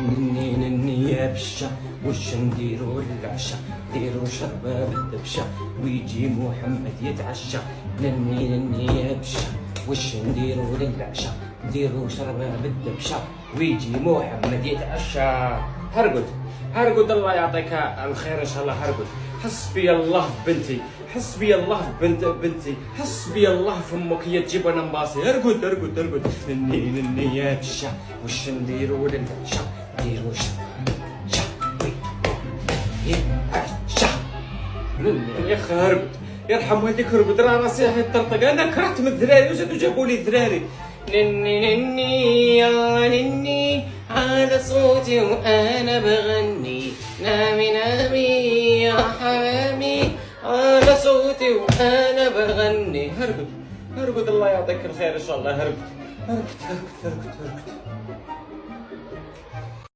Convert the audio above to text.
نني نني يا بشا وش نديرو للعشا، ديرو شربة بالدبشة ويجي محمد يتعشى. نني نني يا بشا وش نديرو للعشا، ديرو شربة بالدبشة ويجي محمد يتعشى. هرقد هرقد الله يعطيك الخير ان شاء الله. هرقد حسبي الله في بنتي، حسبي الله في بنتي، حسبي الله في امك هي تجيب انا مباصي. ارقد ارقد ارقد. نني نني يا بشا وش نديرو للعشا، ديرو شا يتعشى. يا اخي ارقد يرحم والديك. ارقد راه راسي حيطرطق. انا كرهت من الذراري وزادو جابوا لي ذراري. نني نني يا نني على صوتي وانا بغني، نامي نامي يا حمامي على صوتي وانا بغني. هرقد هرقد الله يعطيك الخير ان شاء الله. هرقد هرقد هرقد هرقد هرقد.